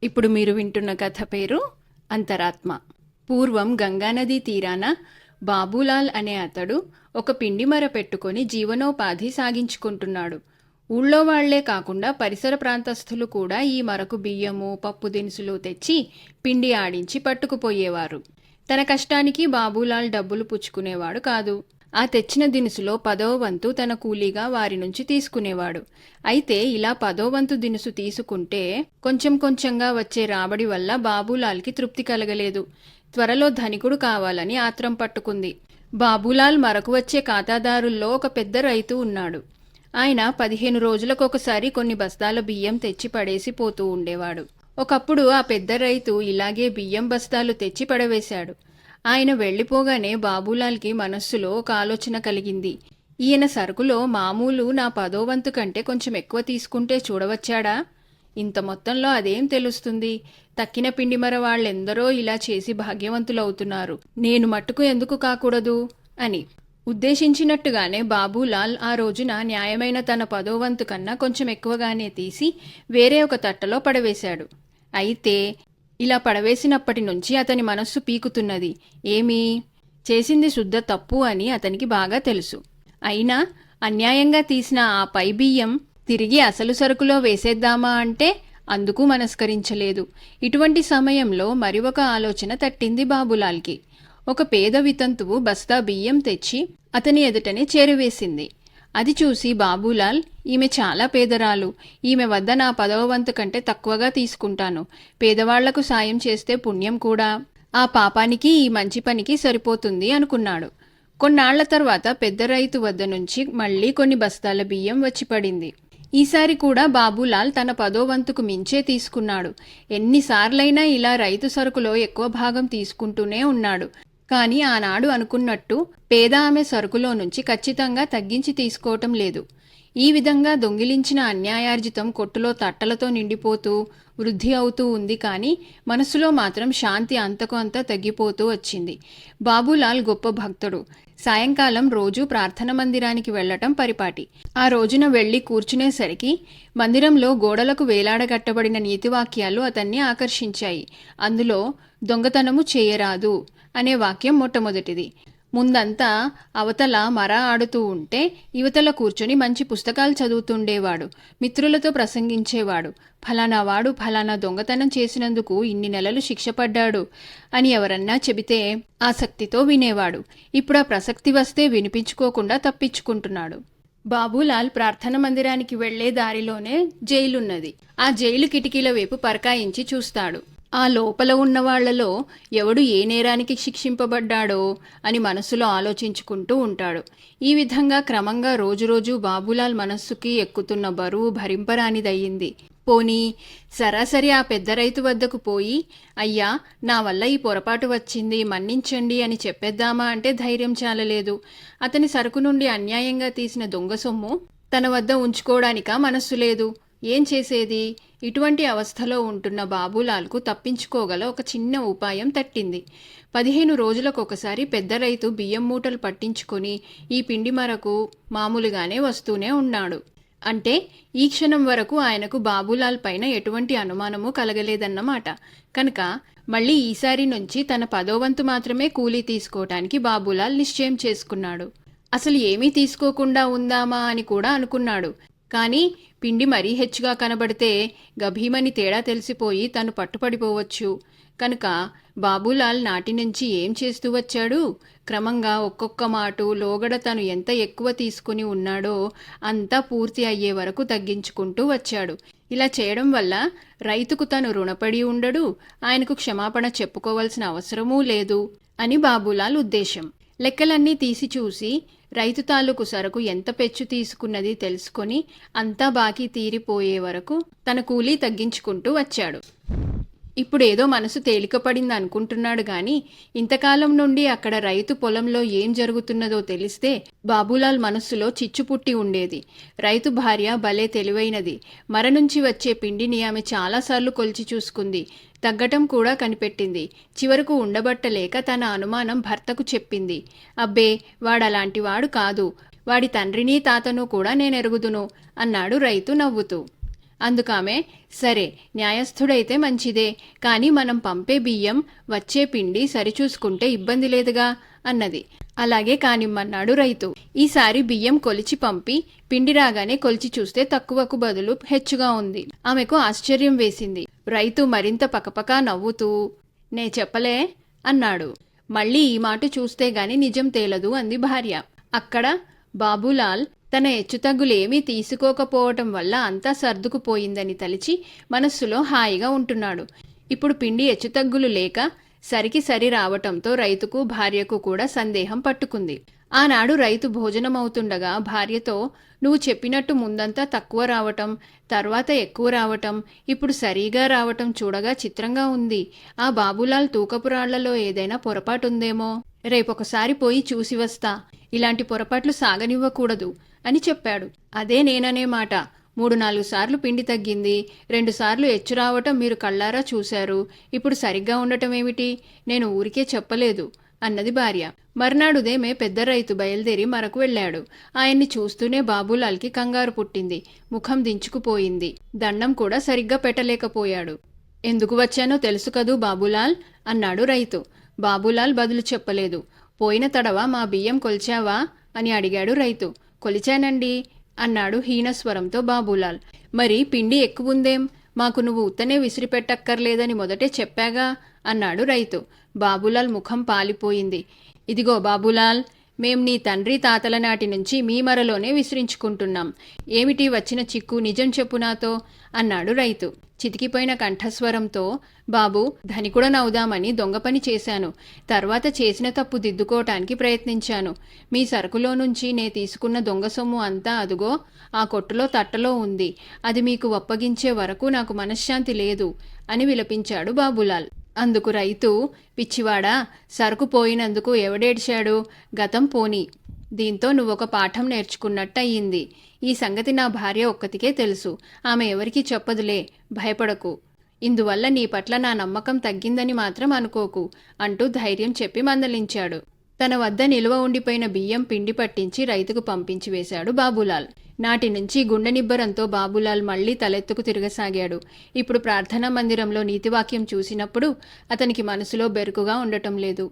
ఇప్పుడు మీరు వింటున్న కథ పేరు అంతరాత్మ. పూర్వం గంగానదీ తీరాన బాబూలాల్ అనే అతడు ఒక పిండి మర పెట్టుకొని జీవనోపాధి సాగించుకుంటున్నాడు. ఊళ్ళో వాళ్లే కాకుండా పరిసర ప్రాంతస్థులు కూడా ఈ మరకు బియ్యము, పప్పు దినుసులు తెచ్చి పిండి ఆడించి పట్టుకుపోయేవారు. తన కష్టానికి బాబూలాల్ డబ్బులు పుచ్చుకునేవాడు కాదు. ఆ తెచ్చిన దినుసులో 10వ వంతు తన కూలీగా వారి నుంచి తీసుకునేవాడు. అయితే ఇలా 10వ వంతు దినుసు తీసుకుంటే కొంచెం కొంచెంగా వచ్చే రాబడి వల్ల బాబూలాల్కి తృప్తి కలగలేదు. త్వరలో ధనికుడు కావాలని ఆత్రం పట్టుకుంది. బాబూలాల్ మరకు వచ్చే ఖాతాదారుల్లో ఒక పెద్ద రైతు ఉన్నాడు. ఆయన 15 రోజులకొకసారి కొన్ని బస్తాల బియ్యం తెచ్చి పడేసి పోతూ ఉండేవాడు. ఒకప్పుడు ఆ పెద్ద రైతు ఇలాగే బియ్యం బస్తాలు తెచ్చి పడవేశాడు. ఆయన వెళ్ళిపోగానే బాబూలాల్కి మనస్సులో ఒక ఆలోచన కలిగింది. ఈయన సరుకులో మామూలు నా 10వ వంతు కంటే కొంచెం ఎక్కువ తీసుకుంటే చూడవచ్చాడా? ఇంత మొత్తంలో అదేం తెలుస్తుంది? తక్కిన పిండి మర వాళ్ళెందరో ఇలా చేసి భాగ్యవంతులవుతున్నారు, నేను మట్టుకు ఎందుకు కాకూడదు అని ఉద్దేశించినట్టుగానే బాబూలాల్ ఆ రోజున న్యాయమైన తన 10వ వంతు కన్నా కొంచెం ఎక్కువగానే తీసి వేరే ఒక తట్టలో పడవేశాడు. అయితే ఇలా పడవేసినప్పటి నుంచి అతని మనస్సు పీకుతున్నది. ఏమీ చేసింది శుద్ధ తప్పు అని అతనికి బాగా తెలుసు. అయినా అన్యాయంగా తీసిన ఆ పై బియ్యం తిరిగి అసలు సరుకులో వేసేద్దామా అంటే అందుకు మనస్కరించలేదు. ఇటువంటి సమయంలో మరి ఒక ఆలోచన తట్టింది బాబులాల్కి. ఒక పేద వితంతువు బస్తా బియ్యం తెచ్చి అతని ఎదుటనే చేరవేసింది. అది చూసి బాబూలాల్, ఈమె చాలా పేదరాలు, ఈమె వద్ద నా 10వ వంతు కంటే తక్కువగా తీసుకుంటాను. పేదవాళ్లకు సాయం చేస్తే పుణ్యం కూడా, ఆ పాపానికి ఈ మంచి పనికి సరిపోతుంది అనుకున్నాడు. కొన్నాళ్ల తర్వాత పెద్ద రైతు వద్ద నుంచి మళ్లీ కొన్ని బస్తాల బియ్యం వచ్చి పడింది. ఈసారి కూడా బాబూలాల్ తన 10వ వంతుకు మించే తీసుకున్నాడు. ఎన్నిసార్లైనా ఇలా రైతు సరుకులో ఎక్కువ భాగం తీసుకుంటూనే ఉన్నాడు. కానీ ఆనాడు అనుకున్నట్టు పేద ఆమె సరుకులో నుంచి ఖచ్చితంగా తగ్గించి తీసుకోవటం లేదు. ఈ విధంగా దొంగిలించిన అన్యాయార్జితం కొట్టులో తట్టలతో నిండిపోతూ వృద్ధి అవుతూ ఉంది. కానీ మనసులో మాత్రం శాంతి అంతకు అంతా తగ్గిపోతూ వచ్చింది. బాబూలాల్ గొప్ప భక్తుడు. సాయంకాలం రోజూ ప్రార్థన మందిరానికి వెళ్లటం పరిపాటి. ఆ రోజున వెళ్లి కూర్చునేసరికి మందిరంలో గోడలకు వేలాడగట్టబడిన నీతివాక్యాలు అతన్ని ఆకర్షించాయి. అందులో దొంగతనము చేయరాదు అనే వాక్యం మొట్టమొదటిది. ముందంతా అవతల మర ఆడుతూ ఉంటే యువతల కూర్చొని మంచి పుస్తకాలు చదువుతుండేవాడు. మిత్రులతో ప్రసంగించేవాడు. ఫలానా వాడు ఫలానా దొంగతనం చేసినందుకు ఇన్ని నెలలు శిక్ష పడ్డాడు అని ఎవరన్నా చెబితే ఆసక్తితో వినేవాడు. ఇప్పుడు ఆ ప్రసక్తి వస్తే వినిపించుకోకుండా తప్పించుకుంటున్నాడు. బాబూలాల్ ప్రార్థన మందిరానికి వెళ్లే దారిలోనే జైలున్నది. ఆ జైలు కిటికీల వైపు పరకాయించి చూస్తాడు. ఆ లోపల ఉన్న వాళ్లలో ఎవడు ఏ నేరానికి శిక్షింపబడ్డాడో అని మనసులో ఆలోచించుకుంటూ ఉంటాడు. ఈ విధంగా క్రమంగా రోజురోజు బాబూలాల్ మనస్సుకి ఎక్కుతున్న బరువు భరింపరానిదయ్యింది. పోనీ సరాసరి ఆ పెద్ద రైతు వద్దకు పోయి, అయ్యా, నా వల్ల ఈ పొరపాటు వచ్చింది, మన్నించండి అని చెప్పేద్దామా అంటే ధైర్యం చాలలేదు. అతని సరుకు నుండి అన్యాయంగా తీసిన దొంగ సొమ్ము తన వద్ద ఉంచుకోవడానికా మనస్సు లేదు. ఏం చేసేది? ఇటువంటి అవస్థలో ఉంటున్న బాబూలాల్కు తప్పించుకోగల ఒక చిన్న ఉపాయం తట్టింది. 15 రోజులకొకసారి పెద్ద రైతు బియ్యం మూటలు పట్టించుకొని ఈ పిండి మరకు మామూలుగానే వస్తూనే ఉన్నాడు. అంటే ఈ క్షణం వరకు ఆయనకు బాబూలాల్ పైన ఎటువంటి అనుమానము కలగలేదన్నమాట. కనుక మళ్ళీ ఈసారి నుంచి తన 10వ వంతు మాత్రమే కూలీ తీసుకోవటానికి బాబూలాల్ నిశ్చయం చేసుకున్నాడు. అసలు ఏమీ తీసుకోకుండా ఉందామా అని కూడా అనుకున్నాడు. కానీ పిండి మరీ హెచ్చుగా కనబడితే గభీమని తేడా తెలిసిపోయి తను పట్టుపడిపోవచ్చు. కనుక బాబూలాల్ నాటి నుంచి ఏం చేస్తూ వచ్చాడు? క్రమంగా ఒక్కొక్క మాటు లోగడ తను ఎంత ఎక్కువ తీసుకుని ఉన్నాడో అంతా పూర్తి అయ్యే వరకు తగ్గించుకుంటూ వచ్చాడు. ఇలా చేయడం వల్ల రైతుకు తను రుణపడి ఉండడు, ఆయనకు క్షమాపణ చెప్పుకోవాల్సిన అవసరమూ లేదు అని బాబూలాల్ ఉద్దేశం. లెక్కలన్నీ తీసి చూసి రైతు తాలూకు సరకు ఎంత పెచ్చు తీసుకున్నది తెలుసుకొని అంతా బాకీ తీరిపోయే వరకు తన కూలీ తగ్గించుకుంటూ వచ్చాడు. ఇప్పుడేదో మనసు తేలికపడింది అనుకుంటున్నాడు గాని ఇంతకాలం నుండి అక్కడ రైతు పొలంలో ఏం జరుగుతున్నదో తెలిస్తే బాబూలాల్ మనస్సులో చిచ్చు పుట్టి ఉండేది. రైతు భార్య భలే తెలివైనది. మర నుంచి వచ్చే పిండిని ఆమె చాలాసార్లు కొలిచి చూసుకుంది. తగ్గటం కూడా కనిపెట్టింది. చివరకు ఉండబట్టలేక తన అనుమానం భర్తకు చెప్పింది. అబ్బే, వాడలాంటివాడు కాదు, వాడి తండ్రిని తాతను కూడా నేనెరుగుదును అన్నాడు రైతు నవ్వుతూ. అందుకామె, సరే న్యాయస్థుడైతే మంచిదే, కానీ మనం పంపే బియ్యం వచ్చే పిండి సరిచూసుకుంటే ఇబ్బంది లేదుగా అన్నది. అలాగే కానిమ్మన్నాడు రైతు. ఈసారి బియ్యం కొలిచి పంపి పిండి రాగానే కొలిచి చూస్తే తక్కువకు బదులు హెచ్చుగా ఉంది. ఆమెకు ఆశ్చర్యం వేసింది. రైతు మరింత పకపకా నవ్వుతూ, నే చెప్పలే అన్నాడు. మళ్ళీ ఈ మాట చూస్తే గాని నిజం తేలదు అంది భార్య. అక్కడ బాబులాల్ తన హెచ్చుతగ్గులేమీ తీసుకోకపోవటం వల్ల అంతా సర్దుకుపోయిందని తలిచి మనస్సులో హాయిగా ఉంటున్నాడు. ఇప్పుడు పిండి హెచ్చుతగ్గులు లేక సరికి సరి రావటంతో రైతుకు భార్యకు కూడా సందేహం పట్టుకుంది. ఆనాడు రైతు భోజనమవుతుండగా భార్యతో, నువ్వు చెప్పినట్టు ముందంతా తక్కువ రావటం, తర్వాత ఎక్కువ రావటం, ఇప్పుడు సరిగా రావటం చూడగా చిత్రంగా ఉంది. ఆ బాబులాల్ తూకపురాళ్లలో ఏదైనా పొరపాటుందేమో. రేపొకసారి పోయి చూసి వస్తా. ఇలాంటి పొరపాట్లు సాగనివ్వకూడదు అని చెప్పాడు. అదే నేననే మాట. 3-4 సార్లు పిండి తగ్గింది, 2 సార్లు ఎచ్చు రావటం మీరు కళ్ళారా చూశారు. ఇప్పుడు సరిగ్గా ఉండటం ఏమిటి? నేను ఊరికే చెప్పలేదు అన్నది భార్య. మర్నాడుదేమే పెద్ద రైతు బయలుదేరి మరకు వెళ్ళాడు. ఆయన్ని చూస్తూనే బాబులాల్కి కంగారు పుట్టింది. ముఖం దించుకుపోయింది. దండం కూడా సరిగ్గా పెట్టలేకపోయాడు. ఎందుకు వచ్చానో తెలుసు కదూ బాబులాల్ అన్నాడు రైతు. బాబులాల్ బదులు చెప్పలేదు. పోయిన తడవ మా బియ్యం కొలిచావా అని అడిగాడు రైతు. కొలిచానండి అన్నాడు హీనస్వరంతో బాబులాల్. మరి పిండి ఎక్కువుందేం? మాకు నువ్వు ఉత్తనే విసిరిపెట్టక్కర్లేదని మొదటే చెప్పాగా అన్నాడు రైతు. బాబులాల్ ముఖం పాలిపోయింది. ఇదిగో బాబులాల్, మేం నీ తండ్రి తాతల నాటి నుంచి మీ మరలోనే విసిరించుకుంటున్నాం. ఏమిటి వచ్చిన చిక్కు? నిజం చెప్పు నాతో అన్నాడు రైతు చితికిపోయిన కంఠస్వరంతో. బాబు, ధనికుడనవుదామని దొంగ పని చేశాను. తర్వాత చేసిన తప్పు దిద్దుకోవటానికి ప్రయత్నించాను. మీ సరుకులో నుంచి నే తీసుకున్న దొంగ సొమ్ము అంతా అదుగో ఆ కొట్టులో తట్టలో ఉంది. అది మీకు ఒప్పగించే వరకు నాకు మనశ్శాంతి లేదు అని విలపించాడు బాబులాల్. అందుకు రైతు, పిచ్చివాడా, సరుకు పోయినందుకు ఎవడేడ్చాడు? గతం పోనీ. దీంతో నువ్వొక పాఠం నేర్చుకున్నట్టయింది. ఈ సంగతి నా భార్య ఒక్కతికే తెలుసు. ఆమె ఎవరికీ చెప్పదులే, భయపడకు. ఇందువల్ల నీ పట్ల నా నమ్మకం తగ్గిందని మాత్రం అనుకోకు అంటూ ధైర్యం చెప్పి మందలించాడు. తన వద్ద నిలువ ఉండిపోయిన బియ్యం పిండి పట్టించి రైతుకు పంపించి వేశాడు బాబులాల్. నాటి నుంచి గుండె నిబ్బరంతో బాబులాల్ మళ్లీ తలెత్తుకు తిరగసాగాడు. ఇప్పుడు ప్రార్థనా మందిరంలో నీతివాక్యం చూసినప్పుడు అతనికి మనసులో బెరుకుగా ఉండటం లేదు.